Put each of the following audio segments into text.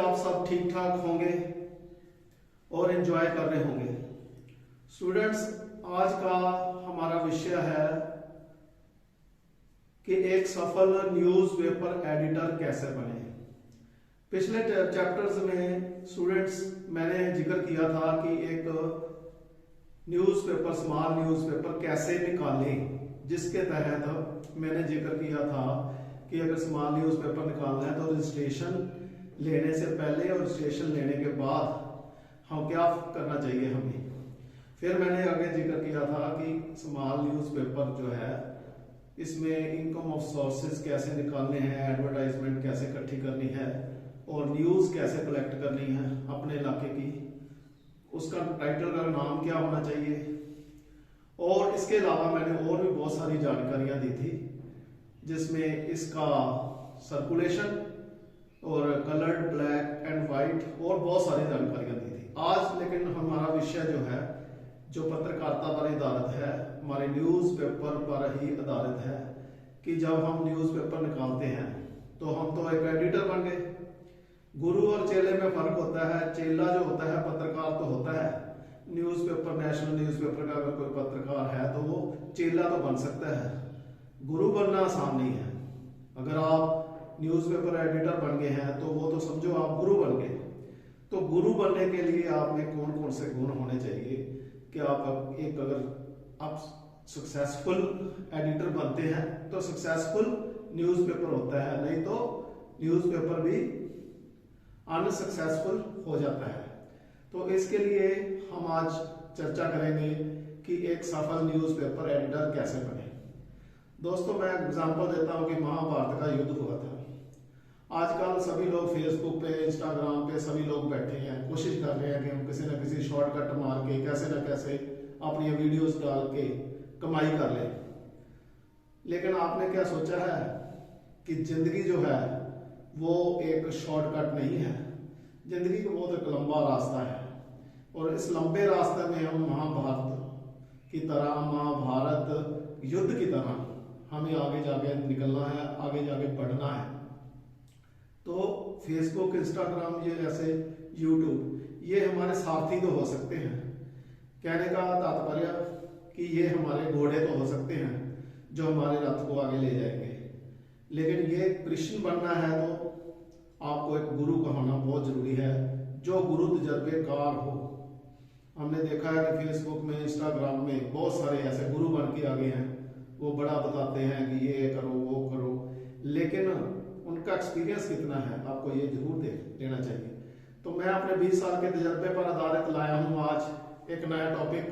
आप सब ठीक ठाक होंगे और एंजॉय कर रहे होंगे। स्टूडेंट्स, आज का हमारा विषय है कि एक सफल न्यूज़पेपर एडिटर कैसे बने। पिछले चैप्टर्स में स्टूडेंट्स मैंने जिक्र किया था कि एक न्यूज़पेपर, स्मॉल न्यूज़पेपर कैसे निकालें, जिसके तहत मैंने जिक्र किया था कि अगर स्मॉल न्यूज़पेपर निकालना है तो रजिस्ट्रेशन लेने से पहले और रजिस्ट्रेशन लेने के बाद हम क्या करना चाहिए हमें। फिर मैंने आगे जिक्र किया था कि स्मॉल न्यूज़पेपर जो है इसमें इनकम ऑफ सोर्सेज कैसे निकालने हैं, एडवर्टाइजमेंट कैसे इकट्ठी करनी है और न्यूज़ कैसे कलेक्ट करनी है अपने इलाके की, उसका टाइटल का नाम क्या होना चाहिए। और इसके अलावा मैंने और भी बहुत सारी जानकारियां दी थी, जिसमें इसका सर्कुलेशन और कलर्ड, ब्लैक एंड वाइट और बहुत सारी जानकारियां दी थी। आज लेकिन हमारा विषय जो है, जो पत्रकारिता पर आधारित है, हमारे न्यूज़पेपर पर ही आधारित है कि जब हम न्यूज़पेपर निकालते हैं तो हम तो एक एडिटर बन गए। गुरु और चेले में फर्क होता है। चेला जो होता है पत्रकार तो होता है, न्यूज़पेपर, नेशनल न्यूज़पेपर का अगर कोई पत्रकार है तो वो चेला तो बन सकता है, गुरु बनना आसान नहीं है। अगर आप न्यूज़पेपर एडिटर बन गए हैं तो वो तो समझो आप गुरु बन गए। तो गुरु बनने के लिए आप में कौन कौन से गुण होने चाहिए कि आप एक, अगर आप सक्सेसफुल एडिटर बनते हैं तो सक्सेसफुल न्यूज़पेपर होता है, नहीं तो न्यूज़पेपर भी अनसक्सेसफुल हो जाता है। तो इसके लिए हम आज चर्चा करेंगे कि एक सफल न्यूज़पेपर एडिटर कैसे बने। दोस्तों, मैं एग्जांपल देता हूं कि महाभारत का युद्ध हुआ था। आजकल सभी लोग फेसबुक पे, इंस्टाग्राम पे सभी लोग बैठे हैं, कोशिश कर रहे हैं कि हम किसी न किसी शॉर्टकट मार के कैसे न कैसे अपनी वीडियोस डाल के कमाई कर लें। लेकिन आपने क्या सोचा है कि जिंदगी जो है वो एक शॉर्टकट नहीं है। जिंदगी का बहुत एक लंबा रास्ता है और इस लंबे रास्ते में हम महाभारत की तरह, महाभारत युद्ध की तरह हमें आगे जाके निकलना है, आगे जाके बढ़ना है। तो फेसबुक, इंस्टाग्राम, ये जैसे यूट्यूब, ये हमारे साथी तो हो सकते हैं। कहने का तात्पर्य कि ये हमारे घोड़े तो हो सकते हैं जो हमारे रथ को आगे ले जाएंगे। लेकिन ये कृष्ण बनना है तो आपको एक गुरु का होना बहुत जरूरी है, जो गुरु तजर्बेकार हो। हमने देखा है कि फेसबुक में, इंस्टाग्राम में बहुत सारे ऐसे गुरु बन के आ गए हैं। वो बड़ा बताते हैं कि ये करो, वो करो, लेकिन उनका एक्सपीरियंस कितना है आपको ये जरूर लेना चाहिए। तो मैं अपने 20 साल के तजर्बे पर आधारित लाया हूं आज एक नया टॉपिक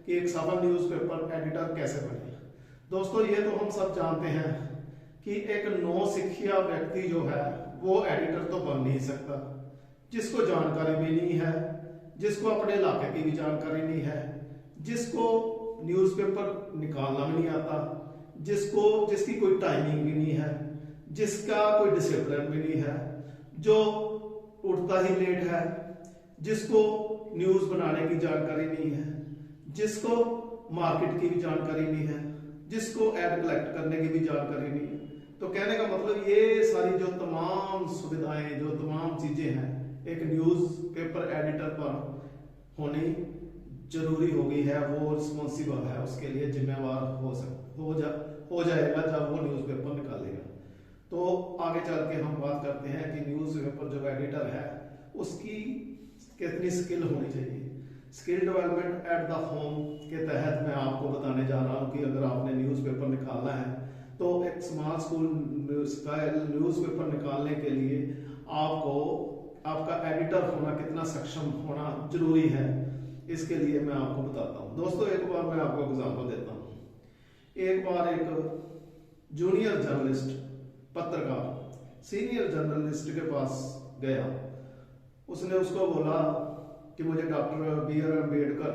कि एक सफल न्यूज़पेपर एडिटर कैसे बने। दोस्तों, ये तो हम सब जानते हैं कि एक नौसिखिया व्यक्ति जो है वो एडिटर तो बन नहीं सकता, जिसको जानकारी भी नहीं है, जिसको अपने इलाके की भी जानकारी नहीं है, जिसको न्यूज़पेपर निकालना भी नहीं आता, जिसकी कोई टाइमिंग भी नहीं है, जिसका कोई डिसिप्लिन भी नहीं है, जो उठता ही लेट है, जिसको न्यूज़ बनाने की जानकारी नहीं है, जिसको मार्केट की भी जानकारी नहीं है, जिसको एड कलेक्ट करने की भी जानकारी नहीं है। तो कहने का मतलब ये सारी जो तमाम सुविधाएं, जो तमाम चीजें हैं, एक न्यूज़पेपर एडिटर पर होनी जरूरी हो गई है। वो रिस्पॉन्सिबल है, उसके लिए जिम्मेवार हो जाएगा जब वो न्यूज़पेपर निकालेगा। तो आगे चल के हम बात करते हैं कि न्यूज़पेपर जो एडिटर है उसकी कितनी स्किल होनी चाहिए। Skill development at the home के तहत मैं आपको बताने जा रहा हूं कि अगर आपने न्यूज़पेपर निकालना है तो एक स्मॉल स्कूल न्यूज़पेपर निकालने के लिए आपको आपका एडिटर होना, कितना सक्षम होना जरूरी है, इसके लिए मैं आपको बताता हूँ। दोस्तों, एक बार मैं आपको एग्जाम्पल देता हूँ। एक बार एक जूनियर जर्नलिस्ट, पत्रकार सीनियर जर्नलिस्ट के पास गया। उसने उसको बोला कि मुझे डॉक्टर B.R. अम्बेडकर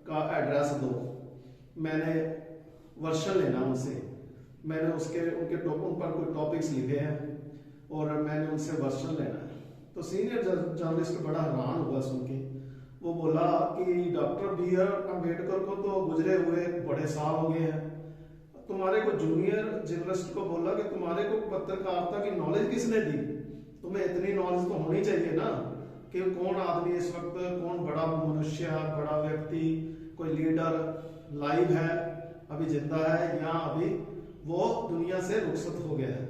का एड्रेस दो, मैंने वर्षन लेना उनसे। मैंने उनके पर कोई टॉपिक्स लिखे हैं और मैंने उनसे वर्षन लेना है। तो सीनियर जर्नलिस्ट बड़ा हैरान हुआ सुन के। वो बोला कि डॉक्टर B.R. अम्बेडकर को तो गुजरे हुए बड़े साल हो गए हैं, तुम्हारे को जूनियर जर्नलिस्ट को बोला कि तुम्हारे को पत्रकारिता की नॉलेज किसने दी? तुम्हें इतनी नॉलेज तो होनी चाहिए ना कि कौन आदमी इस वक्त, कौन बड़ा मनुष्य, बड़ा व्यक्ति, कोई लीडर लाइव है, अभी जिंदा है, या अभी वो दुनिया से रुखसत हो गया है।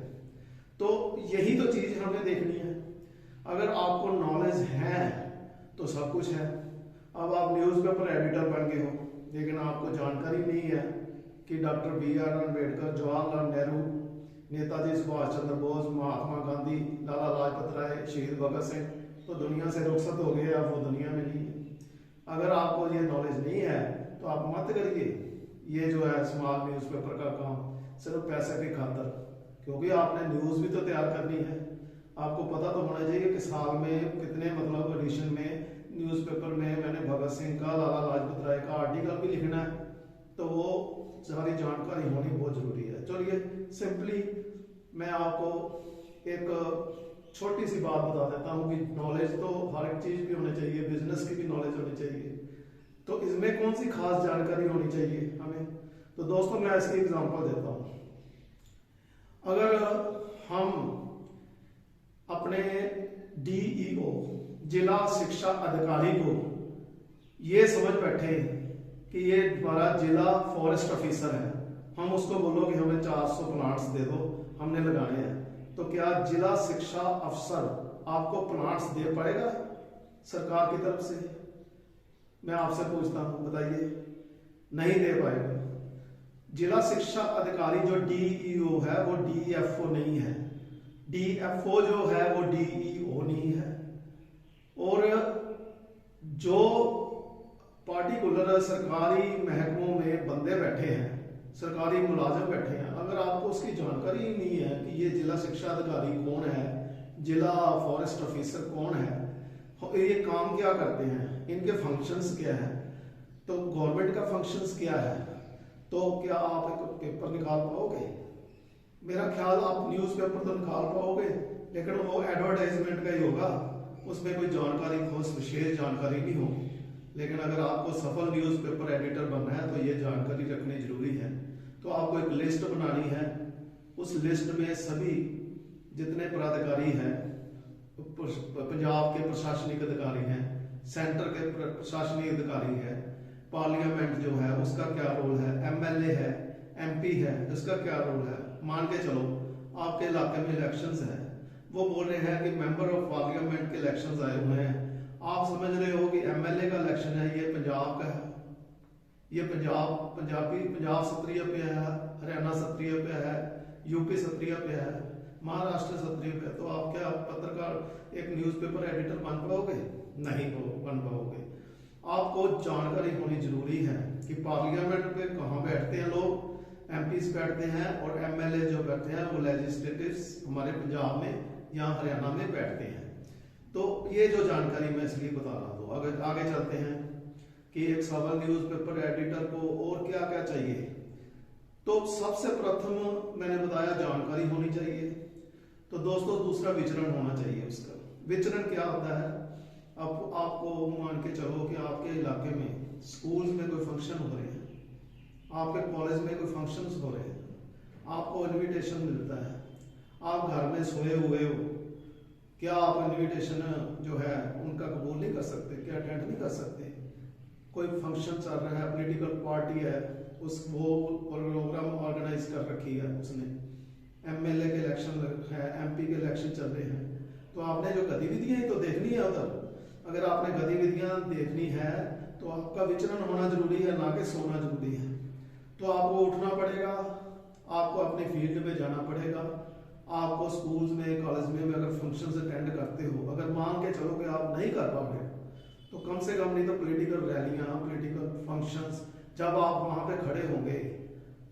तो यही तो चीज हमें देखनी है। अगर आपको नॉलेज है तो सब कुछ है। अब आप न्यूज़पेपर एडिटर बन गए हो, लेकिन आपको जानकारी नहीं है कि डॉक्टर BR अम्बेडकर, जवाहरलाल नेहरू, नेताजी सुभाष चंद्र बोस, महात्मा गांधी, लाला लाजपत राय, शहीद भगत सिंह तो दुनिया से रुखसत हो गए, अब वो दुनिया में नहीं है। अगर आपको ये नॉलेज नहीं है तो आप मत करिए ये जो है स्मॉल न्यूज़पेपर का काम सिर्फ पैसे की खातर, क्योंकि आपने न्यूज़ भी तो तैयार करनी है। आपको पता तो होना चाहिए कि साल में कितने मतलब एडिशन में न्यूज़पेपर में मैंने भगत सिंह का, लाला लाजपत राय का आर्टिकल भी लिखना है, तो वो सारी जानकारी होनी बहुत जरूरी है। चलिए सिंपली मैं आपको एक छोटी सी बात बता देता हूँ कि नॉलेज तो हर एक चीज की होनी चाहिए, बिजनेस की भी नॉलेज होनी चाहिए। तो इसमें कौन सी खास जानकारी होनी चाहिए हमें? तो दोस्तों मैं इसकी एग्जांपल देता हूँ। अगर हम अपने DEO, जिला शिक्षा अधिकारी को ये समझ बैठे कि ये हमारा जिला फॉरेस्ट ऑफिसर है, हम उसको बोलो कि हमें 400 प्लांट्स दे दो, हमने लगाने हैं, तो क्या जिला शिक्षा अफसर आपको प्लांट्स दे पाएगा सरकार की तरफ से? मैं आपसे पूछता हूं, बताइए। नहीं दे पाएगा। जिला शिक्षा अधिकारी जो DEO है वो DFO नहीं है, DFO जो है वो DEO नहीं है। और जो पार्टिकुलर सरकारी महकमों में बंदे बैठे हैं, सरकारी मुलाजिम बैठे हैं, अगर आपको उसकी जानकारी ही नहीं है कि ये जिला शिक्षा अधिकारी कौन है, जिला फॉरेस्ट ऑफिसर कौन है, ये काम क्या करते हैं, इनके फंक्शंस क्या हैं, तो गवर्नमेंट का फंक्शंस क्या है, तो क्या आप एक पेपर निकाल पाओगे? मेरा ख्याल आप न्यूज़पेपर तो निकाल पाओगे, लेकिन वो एडवर्टाइजमेंट का ही होगा, उसमें कोई जानकारी, ठोस विशेष जानकारी नहीं होगी। लेकिन अगर आपको सफल न्यूज़पेपर एडिटर बनना है तो ये जानकारी रखनी जरूरी है। तो आपको एक लिस्ट बनानी है, उस लिस्ट में सभी जितने पदाधिकारी हैं, पंजाब के प्रशासनिक अधिकारी हैं, सेंटर के प्रशासनिक अधिकारी है, पार्लियामेंट जो है उसका क्या रोल है, MLA है, MP है, इसका क्या रोल है। मान के चलो आपके इलाके में इलेक्शंस है, वो बोल रहे हैं कि मेंबर ऑफ पार्लियामेंट के इलेक्शंस आए हुए हैं, आप समझ रहे हो कि MLA का इलेक्शन है, ये पंजाब का है, ये पंजाब सत्रीय पे है, हरियाणा सत्रीय पे है, यूपी सत्रीय पे है, महाराष्ट्र सत्रीय पे है, तो आप क्या पत्रकार एक न्यूज़पेपर एडिटर बन पाओगे? नहीं बन पाओगे। आपको जानकारी होनी जरूरी है कि पार्लियामेंट पे कहाँ बैठते हैं लोग, MPs बैठते हैं, और MLA जो बैठते हैं वो लेजिस्लेटिव्स हमारे पंजाब में या हरियाणा में बैठते हैं। तो ये जो जानकारी मैं इसलिए बता रहा हूँ। अगर आगे चलते हैं कि एक सफल न्यूज़पेपर एडिटर को और क्या क्या चाहिए, तो सबसे प्रथम मैंने बताया जानकारी होनी चाहिए। तो दोस्तों दूसरा विचरण होना चाहिए। उसका विचरण क्या होता है? अब आपको मान के चलो कि आपके इलाके में स्कूल्स में कोई फंक्शन हो रहे हैं, आपके कॉलेज में कोई फंक्शंस हो रहे हैं, आपको इनविटेशन मिलता है, आप घर में सोए हुए हो, क्या आप इनविटेशन जो है उनका कबूल नहीं कर सकते? क्या अटेंड नहीं कर सकते? कोई फंक्शन चल रहा है, पॉलिटिकल पार्टी है, उस वो प्रोग्राम ऑर्गेनाइज कर रखी है उसने, MLA के इलेक्शन है, MP के इलेक्शन चल रहे हैं, तो आपने जो गतिविधियां तो देखनी है उधर। अगर आपने गतिविधियां देखनी है तो आपका विचरण होना जरूरी है, ना कि सोना जरूरी है। तो आपको उठना पड़ेगा, आपको अपनी फील्ड में जाना पड़ेगा, आपको स्कूल्स में, कॉलेज में अगर फंक्शंस अटेंड करते हो, अगर मान के चलो कि आप नहीं कर पाओगे तो कम से कम नहीं तो पॉलिटिकल रैलियां, पॉलिटिकल फंक्शंस जब आप वहां पे खड़े होंगे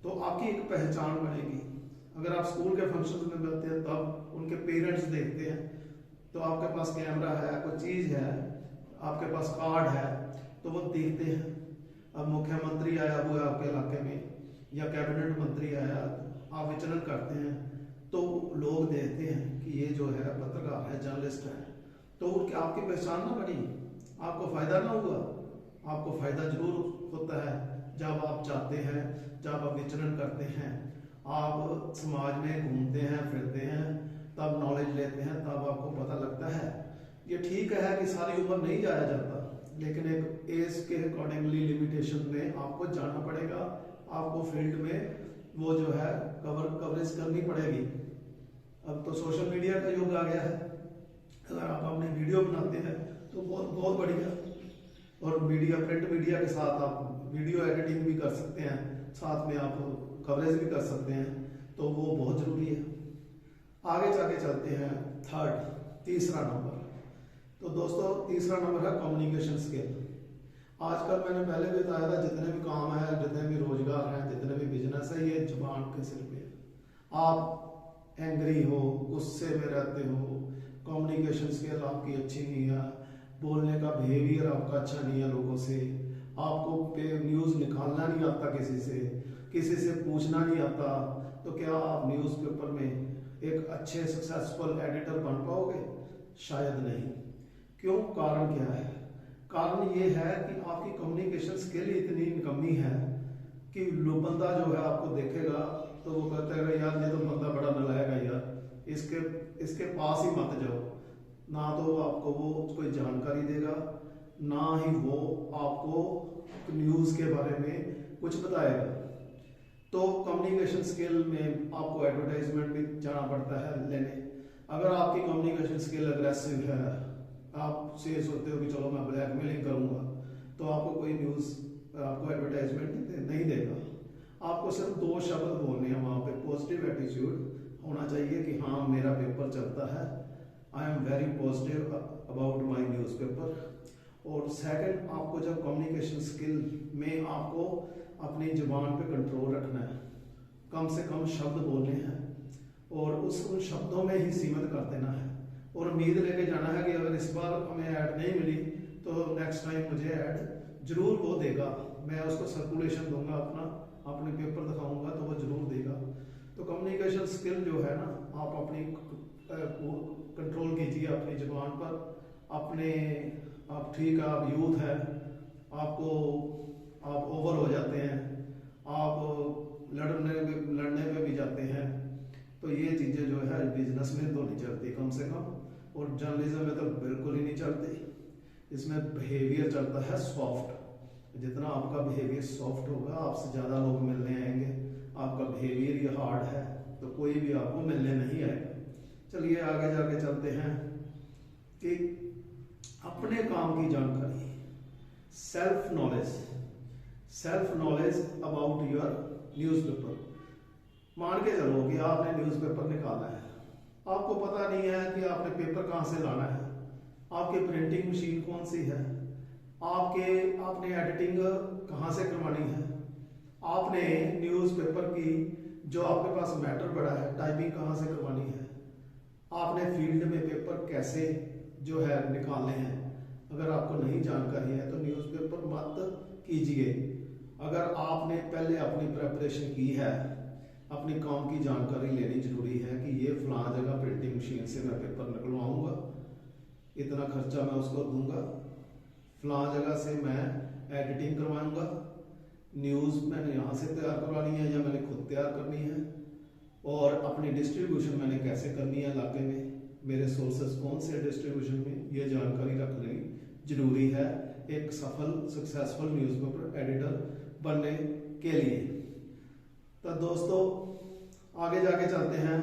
तो आपकी एक पहचान बनेगी। अगर आप स्कूल के फंक्शंस में बैठते हैं तब उनके पेरेंट्स देखते हैं, तो आपके पास कैमरा है, कोई चीज है, आपके पास कार्ड है, तो वो देखते हैं। अब मुख्यमंत्री आया हुआ है आपके इलाके में या कैबिनेट मंत्री आया, आप विचरण करते हैं तो लोग देखते हैं कि ये जो है पत्रकार है, जर्नलिस्ट है, तो आपकी पहचान ना बनी, आपको फायदा ना हुआ। आपको फायदा जरूर होता है जब आप जाते हैं, जब आप विचरण करते हैं, आप समाज में घूमते हैं, फिरते हैं, तब नॉलेज लेते हैं, तब आपको पता लगता है। ये ठीक है कि सारी उम्र नहीं जाया जाता, लेकिन एक एज के अकॉर्डिंगली लिमिटेशन में आपको जाना पड़ेगा। आपको फील्ड में वो जो है कवरेज करनी पड़ेगी। अब तो सोशल मीडिया का युग आ गया है, अगर आप अपनी वीडियो बनाते हैं तो बहुत बहुत बढ़िया, और मीडिया प्रिंट मीडिया के साथ आप वीडियो एडिटिंग भी कर सकते हैं, साथ में आप कवरेज भी कर सकते हैं, तो वो बहुत ज़रूरी है। आगे जाके चलते हैं तीसरा नंबर। तो दोस्तों तीसरा नंबर है कम्युनिकेशन स्किल। आजकल मैंने पहले भी बताया था, जितने भी काम है, जितने भी रोजगार हैं, जितने भी बिजनेस है, ये जुबान के सिर पे। आप एंग्री हो, गुस्से में रहते हो, कम्युनिकेशन स्किल आपकी अच्छी नहीं है, बोलने का बिहेवियर आपका अच्छा नहीं है लोगों से, आपको न्यूज़ निकालना नहीं आता, किसी से पूछना नहीं आता, तो क्या आप न्यूज़पेपर में एक अच्छे सक्सेसफुल एडिटर बन पाओगे? शायद नहीं। क्यों? कारण क्या है? कारण ये है कि आपकी कम्युनिकेशन स्किल इतनी कमी है कि बंदा जो है आपको देखेगा तो वो कहता है यार ये तो बंदा बड़ा नालायक है यार, इसके पास ही मत जाओ। ना तो आपको वो कोई जानकारी देगा, ना ही वो आपको न्यूज़ के बारे में कुछ बताएगा। तो कम्युनिकेशन स्किल में आपको एडवर्टाइजमेंट भी जाना पड़ता है लेने। अगर आपकी कम्युनिकेशन स्किल अग्रेसिव है, आप से सोचते हो कि चलो मैं ब्लैकमेलिंग करूंगा, तो आपको कोई न्यूज़ आपको एडवर्टाइजमेंट नहीं देगा। आपको सिर्फ 2 शब्द बोलने हैं वहाँ पे। पॉजिटिव एटीट्यूड होना चाहिए कि हाँ मेरा पेपर चलता है, I am very positive about my newspaper. और सेकंड, आपको जब कम्युनिकेशन स्किल में आपको अपनी जुबान पे कंट्रोल रखना है, कम से कम शब्द बोलने हैं और उन शब्दों में ही सीमित कर देना है, और उम्मीद लेके जाना है कि अगर इस बार हमें ऐड नहीं मिली तो नेक्स्ट टाइम मुझे ऐड जरूर वो देगा, मैं उसको सर्कुलेशन दूंगा, अपने पेपर दिखाऊंगा तो वो जरूर देगा। तो कम्युनिकेशन स्किल जो है ना, आप अपनी कंट्रोल कीजिए अपनी जुबान पर। आप ठीक है, आप यूथ है, आप ओवर हो जाते हैं, आप लड़ने पे भी जाते हैं, तो ये चीज़ें जो है बिजनेस में तो नहीं चलती कम से कम, और जर्नलिज्म में तो बिल्कुल ही नहीं चलती। इसमें बिहेवियर चलता है सॉफ्ट। जितना आपका बिहेवियर सॉफ्ट होगा, आपसे ज़्यादा लोग मिलने आएंगे। आपका बिहेवियर ये हार्ड है तो कोई भी आपको मिलने नहीं आएगा। चलिए आगे जाके चलते हैं कि अपने काम की जानकारी, self knowledge about your newspaper. मान के चलो कि आपने न्यूज़पेपर निकाला है, आपको पता नहीं है कि आपने पेपर कहाँ से लाना है, आपकी प्रिंटिंग मशीन कौन सी है, आपने एडिटिंग कहाँ से करवानी है, आपने न्यूज़पेपर की जो आपके पास मैटर बड़ा है टाइपिंग कहाँ से करवानी है, आपने फील्ड में पेपर कैसे जो है निकालने हैं। अगर आपको नहीं जानकारी है तो न्यूज़पेपर मत कीजिए। अगर आपने पहले अपनी प्रेपरेशन की है, अपनी काम की जानकारी लेनी जरूरी है कि ये फलां जगह प्रिंटिंग मशीन से मैं पेपर निकलवाऊंगा, इतना खर्चा मैं उसको दूंगा, फलां जगह से मैं एडिटिंग करवाऊंगा, न्यूज़ मैंने यहाँ से तैयार करवानी है या मैंने खुद तैयार करनी है, और अपनी डिस्ट्रीब्यूशन मैंने कैसे करनी है इलाके में, मेरे सोर्सेस कौन से डिस्ट्रीब्यूशन में, ये जानकारी रख लेनी जरूरी है एक सफल सक्सेसफुल न्यूज़पेपर एडिटर बनने के लिए। तो दोस्तों आगे जाके चलते हैं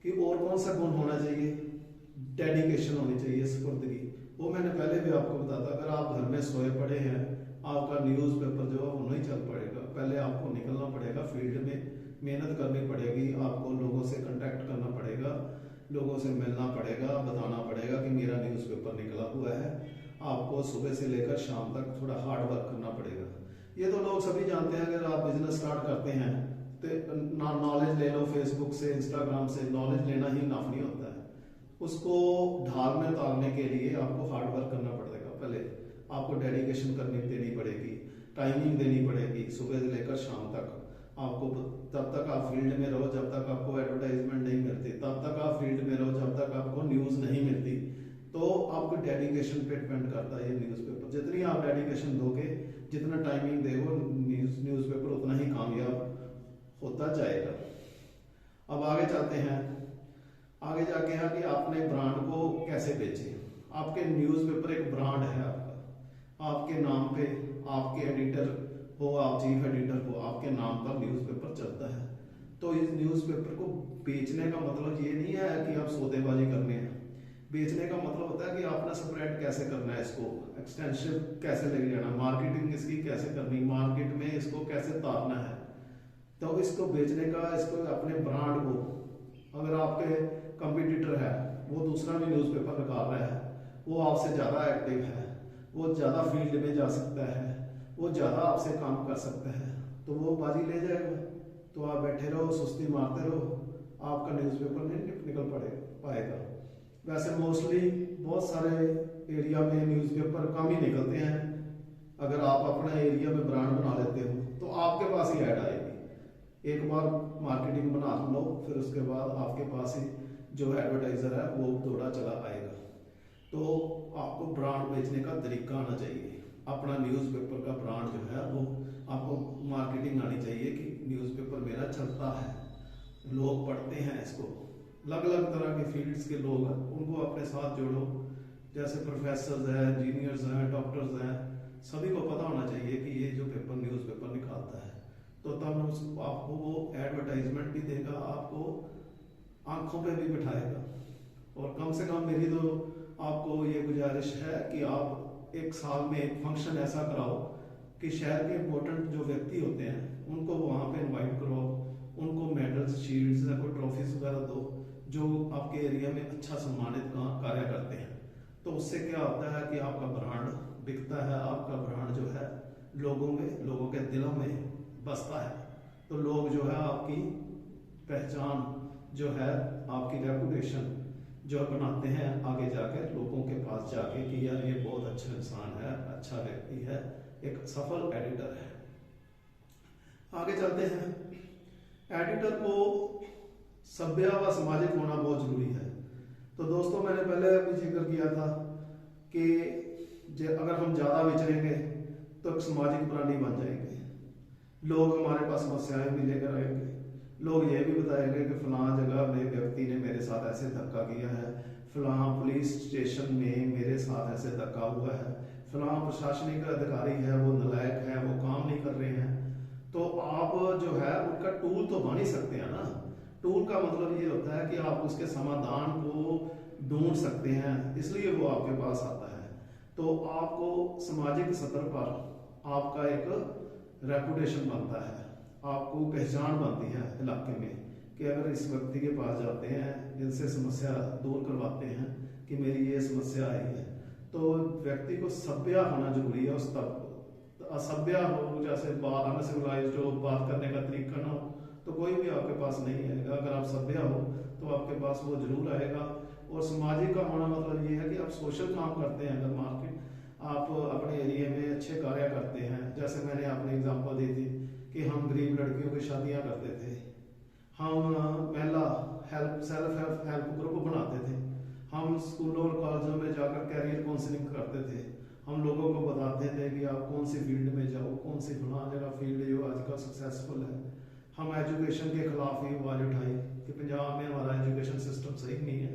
कि और कौन सा गुण होना चाहिए। डेडिकेशन होनी चाहिए, स्फूर्ति। वो मैंने पहले भी आपको बताया, अगर आप घर में सोए पड़े हैं, आपका न्यूज़पेपर जो है वो नहीं चल पड़ेगा। पहले आपको निकलना पड़ेगा फील्ड में, मेहनत करनी पड़ेगी, आपको लोगों से कांटेक्ट करना पड़ेगा, लोगों से मिलना पड़ेगा, बताना पड़ेगा कि मेरा न्यूज़पेपर निकला हुआ है। आपको सुबह से लेकर शाम तक थोड़ा हार्ड वर्क करना पड़ेगा। ये तो लोग सभी जानते हैं। अगर आप बिजनेस स्टार्ट करते हैं तो नॉलेज ले लो, फेसबुक से, इंस्टाग्राम से नॉलेज लेना ही इनफ नहीं होता है। उसको ढाल में उतारने के लिए आपको हार्ड वर्क करना पड़ेगा। पहले आपको डेडिकेशन देनी पड़ेगी, टाइमिंग देनी पड़ेगी, सुबह से लेकर शाम तक। आपको तब तक आप फील्ड में रहो जब तक आपको एडवर्टाइजमेंट नहीं मिलती, तब तक आप फील्ड में रहो जब तक आपको न्यूज़ नहीं मिलती। तो आपको डेडिकेशन पे डिपेंड करता है ये न्यूज़पेपर। जितनी आप डेडिकेशन दोगे, जितना टाइमिंग देगो, न्यूज़पेपर उतना ही कामयाब होता जाएगा। अब आगे चलते हैं। आगे जाके है कि आपने ब्रांड को कैसे बेचे। आपके न्यूज़पेपर एक ब्रांड है आपका, आपके नाम पे, आपके एडिटर हो, आप चीफ एडिटर हो, आपके नाम का न्यूज़पेपर चलता है। तो इस न्यूज़पेपर को बेचने का मतलब ये नहीं है कि आप सौदेबाजी करने हैं। बेचने का मतलब होता है कि आपने स्प्रेड कैसे करना है, इसको एक्सटेंसिव कैसे लेके जाना, मार्केटिंग इसकी कैसे करनी, मार्केट में इसको कैसे तारना है। तो इसको बेचने का, इसको अपने ब्रांड को, अगर आपके कंपटीटर है वो दूसरा भी न्यूज़पेपर निकाल रहा है, वो आपसे ज़्यादा एक्टिव है, वो ज़्यादा फील्ड में जा सकता है, वो ज़्यादा आपसे काम कर सकता है, तो वो बाजी ले जाएगा। तो आप बैठे रहो, सुस्ती मारते रहो, आपका न्यूज़पेपर नहीं निकल पाएगा। वैसे मोस्टली बहुत सारे एरिया में न्यूज़पेपर कम ही निकलते हैं। अगर आप अपना एरिया में ब्रांड बना लेते हो तो आपके पास ही ऐड आएगी। एक बार मार्केटिंग बना लो, फिर उसके बाद आपके पास ही जो एडवर्टाइजर है वो दौड़ा चला आएगा। तो आपको ब्रांड बेचने का तरीका आना चाहिए। अपना न्यूज़पेपर का ब्रांड जो है वो आपको मार्केटिंग आनी चाहिए कि न्यूज़पेपर मेरा चलता है, लोग पढ़ते हैं इसको। अलग अलग तरह के फील्ड्स के लोग हैं, उनको अपने साथ जोड़ो। जैसे प्रोफेसर्स हैं, इंजीनियर्स हैं, डॉक्टर्स हैं, सभी को पता होना चाहिए कि ये जो पेपर न्यूज़पेपर निकालता है। तो तब आपको वो एडवर्टाइजमेंट भी देगा, आपको आंखों पे भी बिठाएगा। और कम से कम मेरी तो आपको ये गुजारिश है कि आप एक साल में एक फंक्शन ऐसा कराओ कि शहर के इम्पोर्टेंट जो व्यक्ति होते हैं उनको वहाँ पे इनवाइट करो, उनको मेडल्स, शील्ड्स या कोई ट्रॉफीज वगैरह दो जो आपके एरिया में अच्छा सम्मानित कार्य करते हैं। तो उससे क्या होता है कि आपका ब्रांड बिकता है, आपका ब्रांड जो है लोगों में, लोगों के दिलों में बसता है। तो लोग जो है आपकी पहचान जो है, आपकी रेपुटेशन जो बनाते हैं आगे जाकर लोगों के पास जाके कि यार ये बहुत अच्छा इंसान है, अच्छा व्यक्ति है, एक सफल एडिटर है। आगे चलते हैं। एडिटर को सभ्य व सामाजिक होना बहुत जरूरी है। तो दोस्तों मैंने पहले भी जिक्र किया था कि अगर हम ज़्यादा विचरेंगे तो एक सामाजिक प्राणी बन जाएंगे। लोग हमारे पास समस्याएं भी लेकर आएंगे, लोग ये भी बताएंगे कि फलां जगह में व्यक्ति ने मेरे साथ ऐसे धक्का किया है, फलां पुलिस स्टेशन में मेरे साथ ऐसे धक्का हुआ है, फलां प्रशासनिक अधिकारी है वो नालायक है, वो काम नहीं कर रहे हैं। तो आप जो है उनका टूल तो बन ही सकते हैं ना। टूल का मतलब ये होता है कि आप उसके समाधान को ढूंढ सकते हैं, इसलिए वो आपके पास आता है। तो आपको सामाजिक सतह पर आपका एक रेपुटेशन बनता है, आपको पहचान बनती है इलाके में कि अगर इस व्यक्ति के पास जाते हैं, इनसे समस्या दूर करवाते हैं कि मेरी ये समस्या आई है। तो व्यक्ति को सभ्य होना जरूरी है। उस तक असभ्य हो, जैसे अनसिविलाइज्ड हो, बात करने का तरीका ना हो, तो कोई भी आपके पास नहीं आएगा। अगर आप सभ्य हो तो आपके पास वो जरूर आएगा। और सामाजिक का होना मतलब ये है कि आप सोशल काम करते हैं। अगर मार्केट आप अपने एरिया में अच्छे कार्य करते हैं, जैसे मैंने आपने एग्जांपल दी थी कि हम गरीब लड़कियों की शादियां करते थे, हम महिला सेल्फ हेल्प ग्रुप बनाते थे, हम स्कूलों और कॉलेजों में जाकर कैरियर काउंसलिंग करते थे, हम लोगों को बताते थे कि आप कौन सी फील्ड में जाओ, कौन सी फलां जगह फील्ड जो आजकल सक्सेसफुल है। हम एजुकेशन के खिलाफ ही आवाज उठाई कि पंजाब में हमारा एजुकेशन सिस्टम सही नहीं है,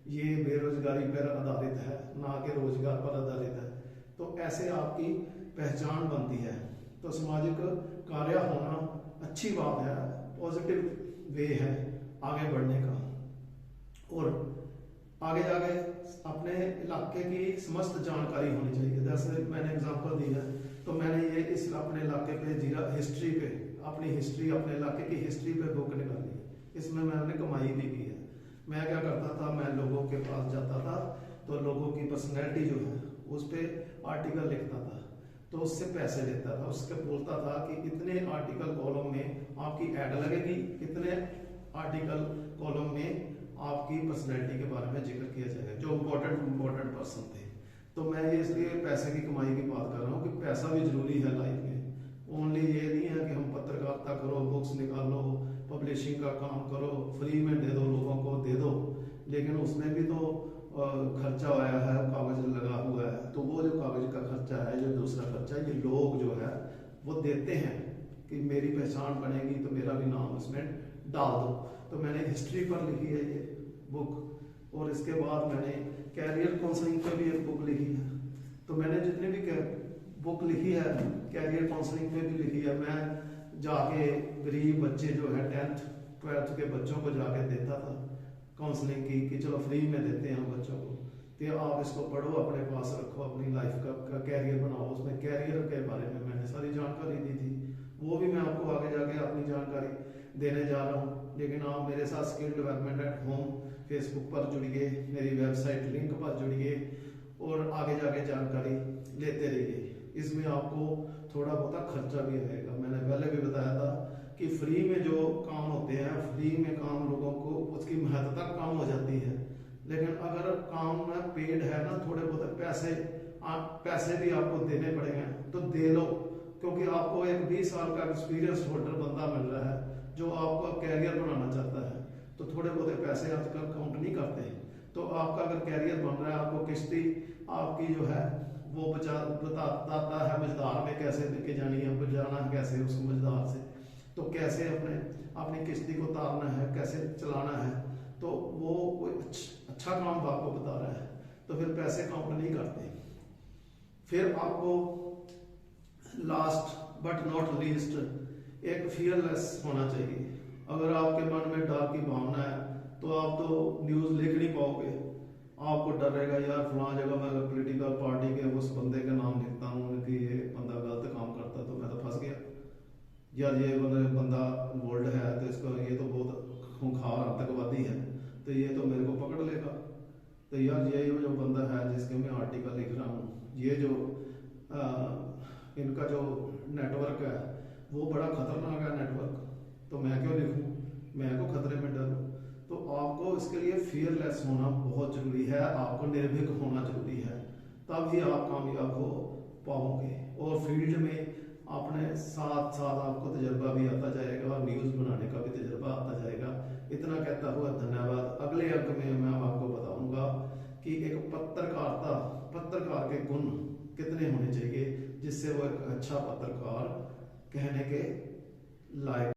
ये बेरोजगारी पर आधारित है, ना कि रोजगार पर आधारित है। तो ऐसे आपकी पहचान बनती है। तो सामाजिक कार्य होना अच्छी बात है, पॉजिटिव वे है आगे बढ़ने का। और आगे जाके अपने इलाके की समस्त जानकारी होनी चाहिए। जैसे मैंने एग्जांपल दी है, तो मैंने ये इस अपने इलाके पे जीरा हिस्ट्री पे, अपनी हिस्ट्री, अपने इलाके की हिस्ट्री पे बुक निकाली है। इसमें मैंने कमाई भी की है। मैं क्या करता था, मैं लोगों के पास जाता था तो लोगों की पर्सनैलिटी जो है उस पर आर्टिकल लिखता था, तो उससे पैसे लेता था। उसके बोलता था कि इतने आर्टिकल कॉलम में आपकी ऐड लगेगी, इतने आर्टिकल कॉलम में आपकी पर्सनैलिटी के बारे में जिक्र किया जाएगा, जो इम्पोर्टेंट पर्सन थे। तो मैं ये इसलिए पैसे की कमाई की बात कर रहा हूँ कि पैसा भी जरूरी है लाइफ में। ओनली ये नहीं है कि हम पत्रकारिता करो, बुक्स निकालो, पब्लिशिंग का काम करो, फ्री में दे दो, लोगों को दे दो, लेकिन उसमें भी तो खर्चा आया है, कागज लगा हुआ है। तो वो जो कागज का खर्चा है, जो दूसरा खर्चा है, ये लोग जो है वो देते हैं कि मेरी पहचान बनेगी तो मेरा भी नाम उसमें डाल दो। तो मैंने हिस्ट्री पर लिखी है ये, बुक, और इसके बाद मैंने कैरियर काउंसलिंग पे भी एक बुक लिखी है। तो मैंने जितनी भी बुक लिखी है कैरियर काउंसलिंग पे भी लिखी है। मैं जाके गरीब बच्चे जो है 10th 12th के बच्चों को जाके देता था काउंसलिंग की, कि चलो फ्री में देते हैं बच्चों को, कि आप इसको पढ़ो, अपने पास रखो, अपनी लाइफ का कैरियर बनाओ। उसमें कैरियर के बारे में मैंने सारी जानकारी दी थी, वो भी मैं आपको आगे जाके अपनी जानकारी देने जा रहा हूँ। लेकिन आप मेरे साथ skill development at home Facebook पर जुड़िए, मेरी वेबसाइट लिंक पर जुड़िए और आगे जाके जानकारी लेते रहिए। इसमें आपको थोड़ा बहुत खर्चा भी आएगा। मैंने पहले भी बताया था कि फ्री में जो काम होते हैं, फ्री में काम लोगों को उसकी महत्ता कम हो जाती है। लेकिन अगर काम में पेड है ना, थोड़े बहुत पैसे भी आपको देने पड़ेंगे तो दे लो, क्योंकि आपको एक 20 साल का एक्सपीरियंस होल्डर बंदा मिल रहा है जो आपका कैरियर बनाना चाहता है। तो थोड़े बहुत पैसे आजकल काउंट नहीं करते। तो आपका अगर कैरियर बन रहा है, आपको किश्ती आपकी जो है वो बताता है मझदार में कैसे लेके जानी है, बजाना कैसे उसको मझदार से, तो कैसे अपनी किश्ती को तारना है, कैसे चलाना है। तो वो अच्छा काम आपको बता रहा है, तो फिर पैसे काउंट नहीं करते। फिर आपको लास्ट बट नॉट लीस्ट एक फियरलेस होना चाहिए। अगर आपके मन में डर की भावना है तो आप तो न्यूज़ लिख नहीं पाओगे। आपको डर रहेगा, यार फलां जगह मैं अगर पॉलिटिकल पार्टी के उस बंदे का नाम लिखता हूँ कि ये बंदा गलत काम करता तो मैं तो फंस गया, यार ये बंदा बोल्ड है तो इसका ये तो बहुत खूंखार आतंकवादी है तो ये तो मेरे को पकड़ लेगा। तो यार ये जो बंदा है जिसके मैं आर्टिकल लिख रहा हूँ, ये जो इनका जो नेटवर्क है वो बड़ा खतरनाक है नेटवर्क, तो मैं क्यों लिखूं, मैं को खतरे में डरूं। तो आपको इसके लिए फियरलेस होना बहुत जरूरी है, आपको निर्भीक होना जरूरी है, तब ही आप कामयाब हो पाओगे। और फील्ड में अपने साथ साथ आपको तजर्बा भी आता जाएगा और न्यूज़ बनाने का भी तजर्बा आता जाएगा। इतना कहता हुआ धन्यवाद। अगले अंक में मैं आपको बताऊंगा कि एक पत्रकार के गुण कितने होने चाहिए जिससे वो एक अच्छा पत्रकार कहने के लायक